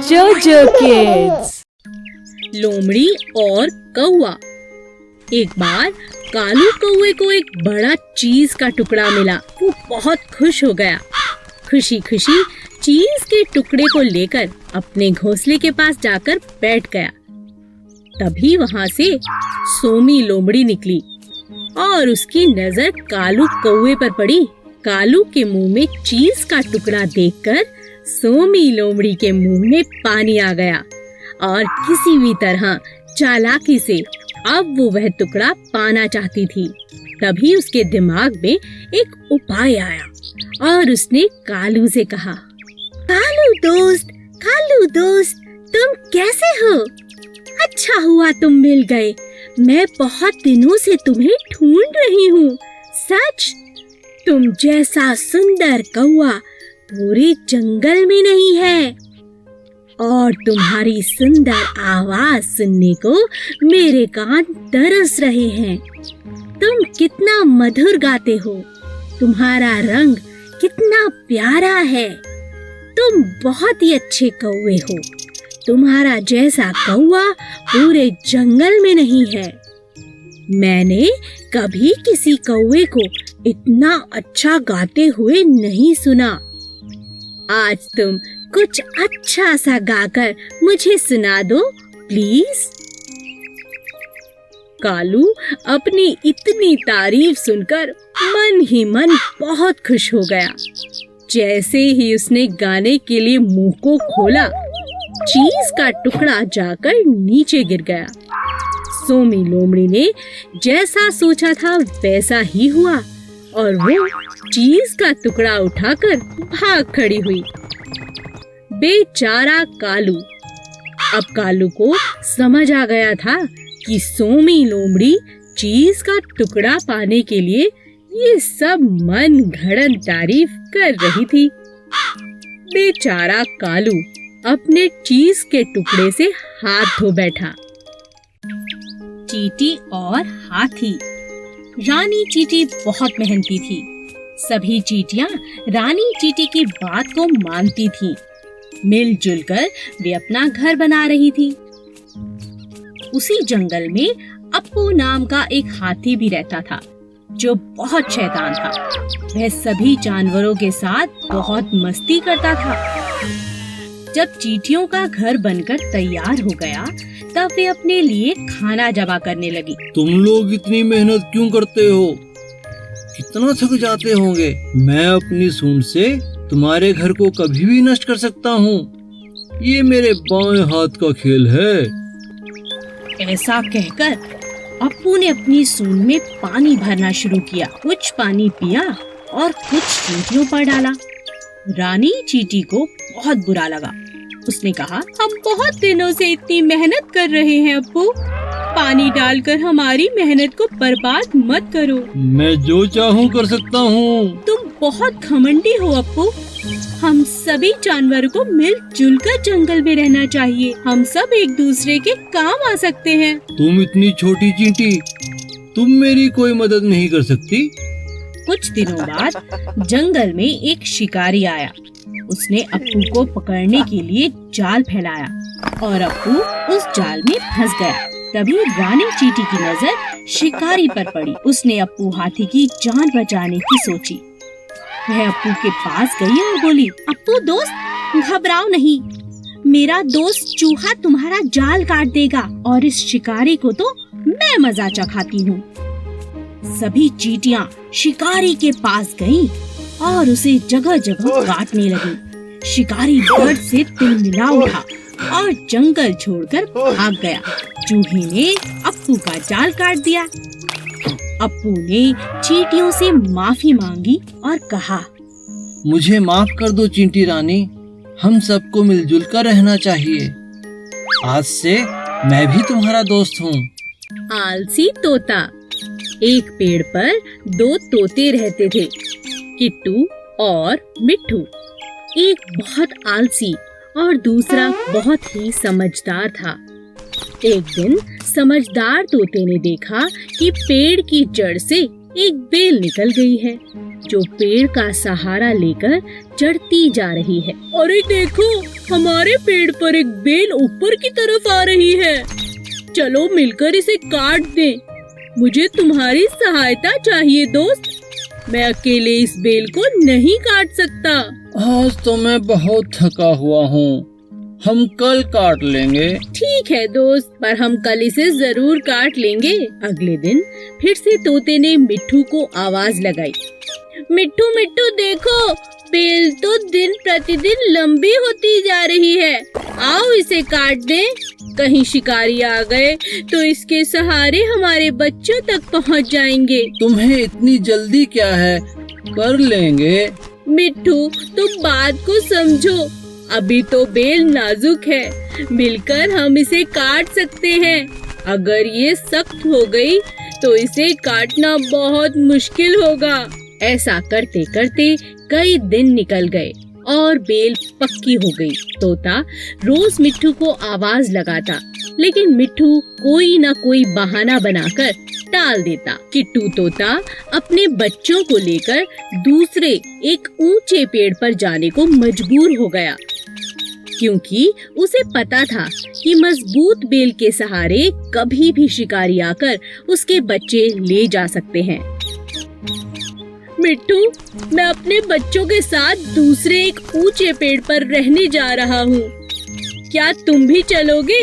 जोजो किड्स। लोमड़ी और कौवा। एक बार कालू कौवे को एक बड़ा चीज का टुकड़ा मिला। वो बहुत खुश हो गया। खुशी खुशी चीज के टुकड़े को लेकर अपने घोंसले के पास जाकर बैठ गया। तभी वहां से सोमी लोमड़ी निकली और उसकी नजर कालू कौवे पर पड़ी। कालू के मुंह में चीज का टुकड़ा देखकर सोमी लोमड़ी के मुंह में पानी आ गया और किसी भी तरह चालाकी से अब वो वह टुकड़ा पाना चाहती थी। तभी उसके दिमाग में एक उपाय आया और उसने कालू से कहा, कालू दोस्त, तुम कैसे हो? अच्छा हुआ तुम मिल गए। मैं बहुत दिनों से तुम्हें ढूंढ रही हूँ। सच, तुम जैसा सुंदर कौवा पूरे जंगल में नहीं है और तुम्हारी सुंदर आवाज सुनने को मेरे कान तरस रहे हैं। तुम कितना मधुर गाते हो, तुम्हारा रंग कितना प्यारा है। तुम बहुत ही अच्छे कौवे हो। तुम्हारा जैसा कौवा पूरे जंगल में नहीं है। मैंने कभी किसी कौवे को इतना अच्छा गाते हुए नहीं सुना। आज तुम कुछ अच्छा सा गाकर मुझे सुना दो प्लीज। कालू अपनी इतनी तारीफ सुनकर मन ही मन बहुत खुश हो गया। जैसे ही उसने गाने के लिए मुंह को खोला, चीज का टुकड़ा जाकर नीचे गिर गया। सोमी लोमड़ी ने जैसा सोचा था वैसा ही हुआ और वो चीज का टुकड़ा उठाकर भाग खड़ी हुई। बेचारा कालू। अब कालू को समझ आ गया था कि सोमी लोमड़ी चीज का टुकड़ा पाने के लिए ये सब मन घड़न तारीफ कर रही थी। बेचारा कालू अपने चीज के टुकड़े से हाथ धो बैठा। चींटी और हाथी। रानी चींटी बहुत मेहनती थी। सभी चींटियां रानी चींटी की बात को मानती थीं। मिलजुल कर वे अपना घर बना रही थी। उसी जंगल में अप्पू नाम का एक हाथी भी रहता था जो बहुत शैतान था। वह सभी जानवरों के साथ बहुत मस्ती करता था। जब चींटियों का घर बनकर तैयार हो गया तब वे अपने लिए खाना जमा करने लगी। तुम लोग इतनी मेहनत क्यों करते हो? कितना थक जाते होंगे। मैं अपनी सूंड से तुम्हारे घर को कभी भी नष्ट कर सकता हूँ। ये मेरे बाएं हाथ का खेल है। ऐसा कहकर अप्पू ने अपनी सूंड में पानी भरना शुरू किया। कुछ पानी पिया और कुछ चींटियों पर डाला। रानी चींटी को बहुत बुरा लगा। उसने कहा, हम बहुत दिनों से इतनी मेहनत कर रहे हैं अप्पू, पानी डालकर हमारी मेहनत को बर्बाद मत करो। मैं जो चाहूँ कर सकता हूँ। तुम बहुत घमंडी हो अप्पू। हम सभी जानवरों को मिलजुल कर जंगल में रहना चाहिए। हम सब एक दूसरे के काम आ सकते हैं। तुम इतनी छोटी चींटी, तुम मेरी कोई मदद नहीं कर सकती। कुछ दिनों बाद जंगल में एक शिकारी आया। उसने अप्पू को पकड़ने के लिए जाल फैलाया और अप्पू उस जाल में फंस गया। तभी रानी चींटी की नजर शिकारी पर पड़ी। उसने अप्पू हाथी की जान बचाने की सोची। वह अप्पू के पास गई और बोली, अप्पू दोस्त, घबराओ नहीं। मेरा दोस्त चूहा तुम्हारा जाल काट देगा और इस शिकारी को तो मैं मजा चखाती हूँ। सभी चींटियां शिकारी के पास गईं और उसे जगह जगह काटने लगी। शिकारी डर से तिलमिला उठा और जंगल छोड़कर भाग गया। चूहे ने अप्पू का जाल काट दिया। अप्पू ने चींटियों से माफी मांगी और कहा, मुझे माफ कर दो चींटी रानी, हम सबको मिलजुल कर रहना चाहिए। आज से मैं भी तुम्हारा दोस्त हूँ। आलसी तोता। एक पेड़ पर दो तोते रहते थे, किट्टू और मिट्ठू। एक बहुत आलसी और दूसरा बहुत ही समझदार था। एक दिन समझदार तोते ने देखा कि पेड़ की जड़ से एक बेल निकल गई है, जो पेड़ का सहारा लेकर चढ़ती जा रही है। अरे देखो, हमारे पेड़ पर एक बेल ऊपर की तरफ आ रही है। चलो मिलकर इसे काट दें। मुझे तुम्हारी सहायता चाहिए दोस्त। मैं अकेले इस बेल को नहीं काट सकता। आज तो मैं बहुत थका हुआ हूँ, हम कल काट लेंगे। ठीक है दोस्त, पर हम कल इसे जरूर काट लेंगे। अगले दिन फिर से तोते ने मिट्ठू को आवाज लगाई। मिट्ठू मिट्ठू देखो, बेल तो दिन प्रतिदिन लंबी होती जा रही है। आओ इसे काट दें। कहीं शिकारी आ गए तो इसके सहारे हमारे बच्चों तक पहुंच जाएंगे। तुम्हें इतनी जल्दी क्या है, कर लेंगे। मिट्ठू तुम बात को समझो, अभी तो बेल नाजुक है, मिलकर हम इसे काट सकते हैं। अगर ये सख्त हो गई तो इसे काटना बहुत मुश्किल होगा। ऐसा करते करते कई दिन निकल गए और बेल पक्की हो गई। तोता रोज मिट्ठू को आवाज लगाता, लेकिन मिट्ठू कोई न कोई बहाना बनाकर टाल देता। किट्टू तोता अपने बच्चों को लेकर दूसरे एक ऊंचे पेड़ पर जाने को मजबूर हो गया, क्योंकि उसे पता था कि मजबूत बेल के सहारे कभी भी शिकारी आकर उसके बच्चे ले जा सकते हैं। मिट्टू, मैं अपने बच्चों के साथ दूसरे एक ऊंचे पेड़ पर रहने जा रहा हूँ। क्या तुम भी चलोगे?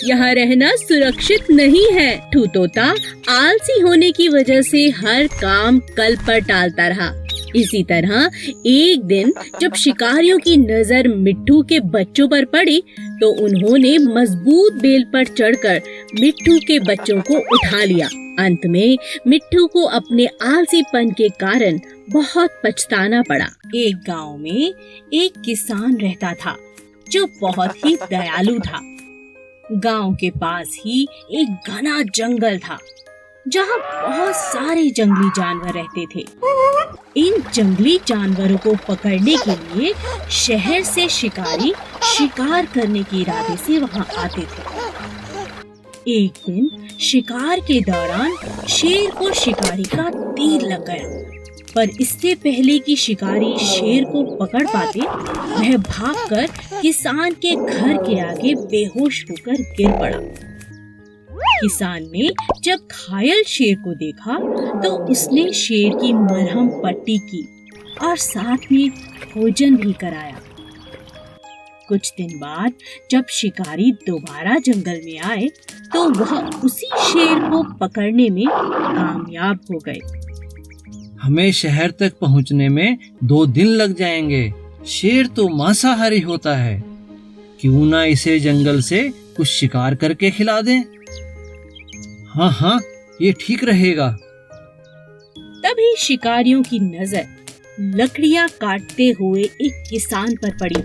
यहाँ रहना सुरक्षित नहीं है। मिट्ठू तोता आलसी होने की वजह से हर काम कल पर टालता रहा। इसी तरह एक दिन जब शिकारियों की नजर मिट्ठू के बच्चों पर पड़ी तो उन्होंने मजबूत बेल पर चढ़कर मिट्ठू के बच्चों को उठा लिया। अंत में मिट्ठू को अपने आलसीपन के कारण बहुत पछताना पड़ा। एक गांव में एक किसान रहता था जो बहुत ही दयालु था। गांव के पास ही एक घना जंगल था जहां बहुत सारे जंगली जानवर रहते थे। इन जंगली जानवरों को पकड़ने के लिए शहर से शिकारी शिकार करने के इरादे से वहां आते थे। एक दिन शिकार के दौरान शेर को शिकारी का तीर लग गया, पर इससे पहले कि शिकारी शेर को पकड़ पाते, वह भागकर किसान के घर के आगे बेहोश होकर गिर पड़ा। किसान ने जब घायल शेर को देखा तो उसने शेर की मरहम पट्टी की और साथ में भोजन भी कराया। कुछ दिन बाद जब शिकारी दोबारा जंगल में आए तो वह उसी शेर को पकड़ने में कामयाब हो गए। हमें शहर तक पहुंचने में 2 दिन लग जाएंगे। शेर तो मांसाहारी होता है, क्यों ना इसे जंगल से कुछ शिकार करके खिला दें। हाँ, ये ठीक रहेगा। तभी शिकारियों की नजर लकड़ियां काटते हुए एक किसान पर पड़ी।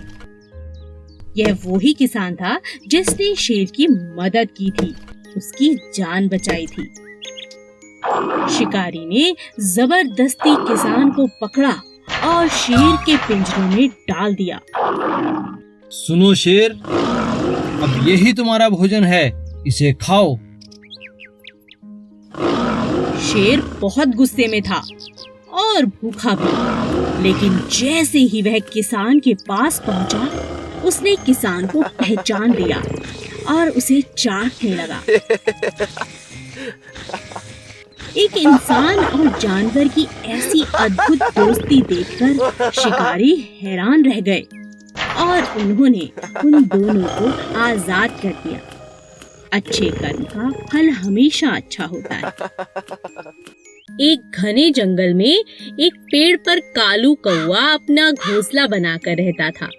यह वही किसान था जिसने शेर की मदद की थी, उसकी जान बचाई थी। शिकारी ने जबरदस्ती किसान को पकड़ा और शेर के पिंजरे में डाल दिया। सुनो शेर, अब यही तुम्हारा भोजन है, इसे खाओ। शेर बहुत गुस्से में था और भूखा भी, लेकिन जैसे ही वह किसान के पास पहुंचा, उसने किसान को पहचान लिया और उसे चाटने लगा। एक इंसान और जानवर की ऐसी अद्भुत दोस्ती देखकर शिकारी हैरान रह गए और उन्होंने उन दोनों को आजाद कर दिया। अच्छे कर्म का फल हमेशा अच्छा होता है। एक घने जंगल में एक पेड़ पर कालू कौवा अपना घोंसला बनाकर रहता था।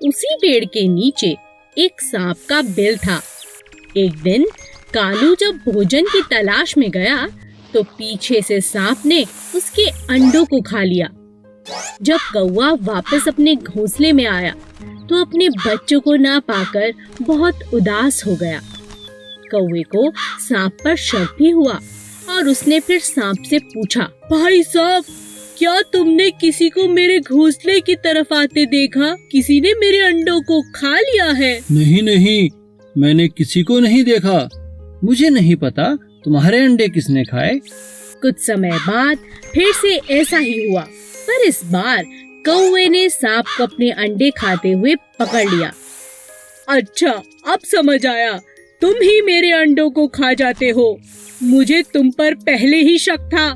उसी पेड़ के नीचे एक सांप का बिल था। एक दिन कालू जब भोजन की तलाश में गया तो पीछे से सांप ने उसके अंडों को खा लिया। जब कौवा वापस अपने घोंसले में आया तो अपने बच्चों को ना पाकर बहुत उदास हो गया। कौवे को सांप पर शक भी हुआ और उसने फिर सांप से पूछा, भाई सांप, क्या तुमने किसी को मेरे घोंसले की तरफ आते देखा? किसी ने मेरे अंडों को खा लिया है? नहीं, मैंने किसी को नहीं देखा। मुझे नहीं पता तुम्हारे अंडे किसने खाए। कुछ समय बाद फिर से ऐसा ही हुआ, पर इस बार कौवे ने सांप को अपने अंडे खाते हुए पकड़ लिया। अच्छा, अब समझ आया, तुम ही मेरे अंडों को खा जाते हो। मुझे तुम पर पहले ही शक था।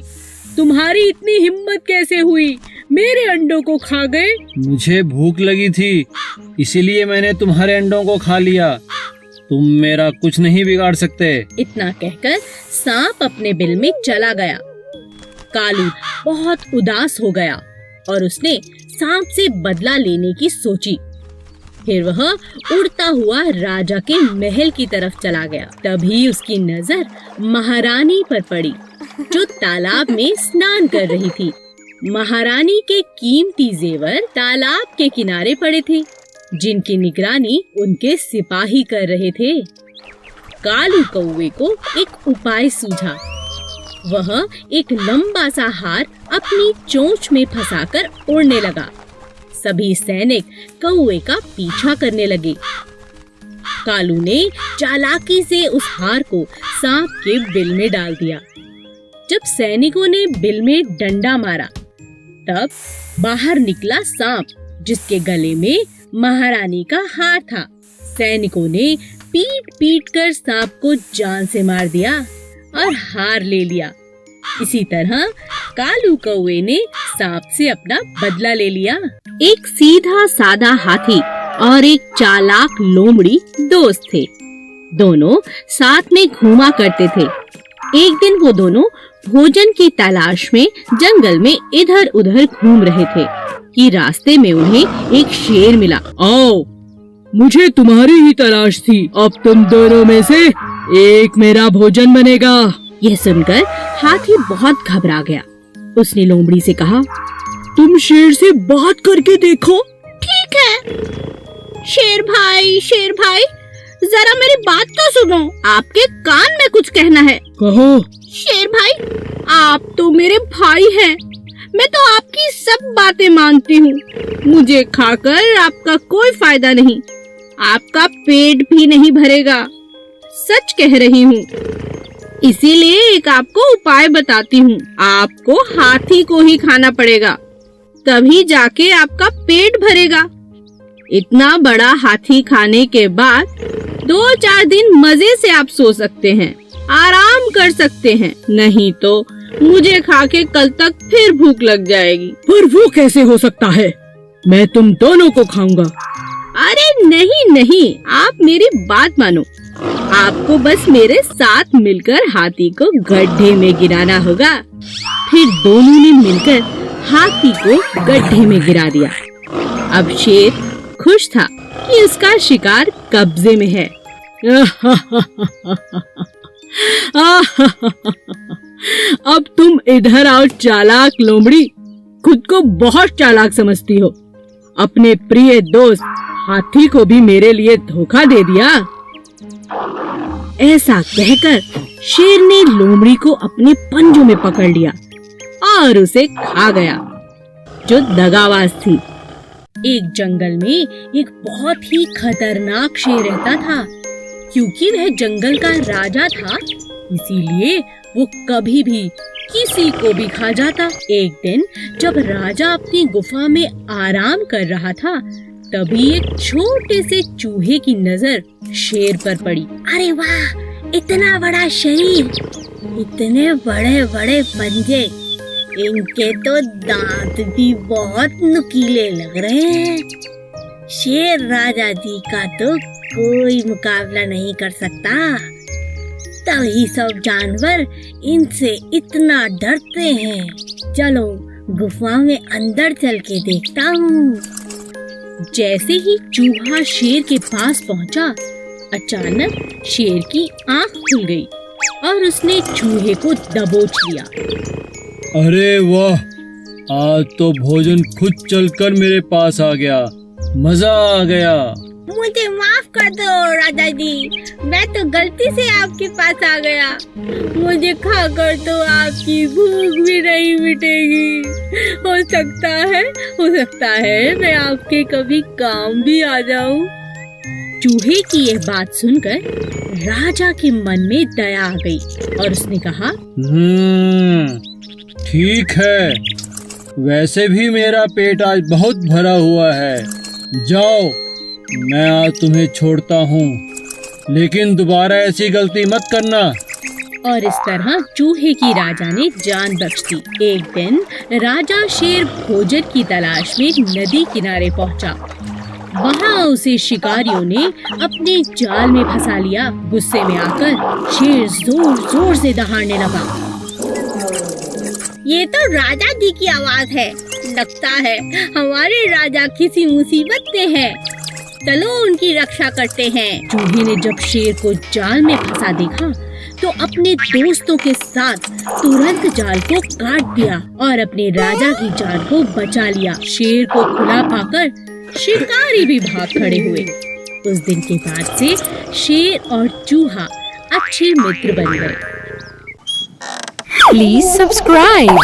तुम्हारी इतनी हिम्मत कैसे हुई, मेरे अंडों को खा गए? मुझे भूख लगी थी, इसीलिए मैंने तुम्हारे अंडों को खा लिया। तुम मेरा कुछ नहीं बिगाड़ सकते। इतना कहकर सांप अपने बिल में चला गया। कालू बहुत उदास हो गया और उसने सांप से बदला लेने की सोची। फिर वह उड़ता हुआ राजा के महल की तरफ चला गया। तभी उसकी नजर महारानी पर पड़ी, जो तालाब में स्नान कर रही थी। महारानी के कीमती जेवर तालाब के किनारे पड़े थे, जिनकी निगरानी उनके सिपाही कर रहे थे। कालू कौवे को एक उपाय सूझा। वह एक लंबा सा हार अपनी चोंच में फंसाकर उड़ने लगा। सभी सैनिक कौवे का पीछा करने लगे। कालू ने चालाकी से उस हार को सांप के बिल में डाल दिया। जब सैनिकों ने बिल में डंडा मारा, तब बाहर निकला सांप, जिसके गले में महारानी का हार था। सैनिकों ने पीट पीट कर सांप को जान से मार दिया और हार ले लिया। इसी तरह कालू कौवे ने सांप से अपना बदला ले लिया। एक सीधा सादा हाथी और एक चालाक लोमड़ी दोस्त थे। दोनों साथ में घूमा करते थे। एक दिन वो दोनों भोजन की तलाश में जंगल में इधर उधर घूम रहे थे कि रास्ते में उन्हें एक शेर मिला। आओ, मुझे तुम्हारी ही तलाश थी। अब तुम दोनों में से एक मेरा भोजन बनेगा। यह सुनकर हाथी बहुत घबरा गया। उसने लोमड़ी से कहा, तुम शेर से बात करके देखो। ठीक है। शेर भाई, जरा मेरी बात तो सुनो, आपके कान में कुछ कहना है। कहो। शेर भाई, आप तो मेरे भाई हैं। मैं तो आपकी सब बातें मानती हूँ। मुझे खाकर आपका कोई फायदा नहीं, आपका पेट भी नहीं भरेगा। सच कह रही हूँ। इसीलिए एक आपको उपाय बताती हूँ। आपको हाथी को ही खाना पड़ेगा, तभी जाके आपका पेट भरेगा। इतना बड़ा हाथी खाने के बाद 2-4 दिन मजे से आप सो सकते हैं, आराम कर सकते हैं। नहीं तो मुझे खा के कल तक फिर भूख लग जाएगी। पर वो कैसे हो सकता है? मैं तुम दोनों को खाऊंगा। अरे नहीं, आप मेरी बात मानो। आपको बस मेरे साथ मिलकर हाथी को गड्ढे में गिराना होगा। फिर दोनों ने मिलकर हाथी को गड्ढे में गिरा दिया। अब शेर खुश था कि उसका शिकार कब्जे में है। अब तुम इधर आओ चालाक लोमड़ी। खुद को बहुत चालाक समझती हो। अपने प्रिय दोस्त हाथी को भी मेरे लिए धोखा दे दिया। ऐसा कहकर शेर ने लोमड़ी को अपने पंजों में पकड़ लिया और उसे खा गया, जो दगाबाज थी। एक जंगल में एक बहुत ही खतरनाक शेर रहता था। क्योंकि वह जंगल का राजा था, इसीलिए वो कभी भी किसी को भी खा जाता। एक दिन जब राजा अपनी गुफा में आराम कर रहा था, तभी एक छोटे से चूहे की नजर शेर पर पड़ी। अरे वाह, इतना बड़ा शरीर, इतने बड़े बड़े पंजे, इनके तो दांत भी बहुत नुकीले लग रहे हैं। शेर राजा जी का तो कोई मुकाबला नहीं कर सकता। तभी सब जानवर इनसे इतना डरते हैं। चलो गुफा में अंदर चल के देखता हूँ। जैसे ही चूहा शेर के पास पहुँचा, अचानक शेर की आँख खुल गई और उसने चूहे को दबोच लिया। अरे वाह, आज तो भोजन खुद चलकर मेरे पास आ गया। मजा आ गया। मुझे माफ कर दो राजा जी, मैं तो गलती से आपके पास आ गया। मुझे खाकर तो आपकी भूख भी नहीं मिटेगी। हो सकता है मैं आपके कभी काम भी आ जाऊं। चूहे की यह बात सुनकर राजा के मन में दया आ गई और उसने कहा, ठीक है, वैसे भी मेरा पेट आज बहुत भरा हुआ है। जाओ, मैं आज तुम्हें छोड़ता हूँ, लेकिन दोबारा ऐसी गलती मत करना। और इस तरह चूहे की राजा ने जान बख्श दी। एक दिन राजा शेर भोजन की तलाश में नदी किनारे पहुंचा। वहां उसे शिकारियों ने अपने जाल में फंसा लिया। गुस्से में आकर शेर जोर जोर से दहाड़ने लगा। ये तो राजा जी की आवाज है। लगता है हमारे राजा किसी मुसीबत में हैं। चलो उनकी रक्षा करते हैं। चूहे ने जब शेर को जाल में फंसा देखा तो अपने दोस्तों के साथ तुरंत जाल को काट दिया और अपने राजा की जान को बचा लिया। शेर को खुला पाकर शिकारी भी भाग खड़े हुए। उस दिन के बाद से शेर और चूहा अच्छे मित्र बन गए। Please subscribe.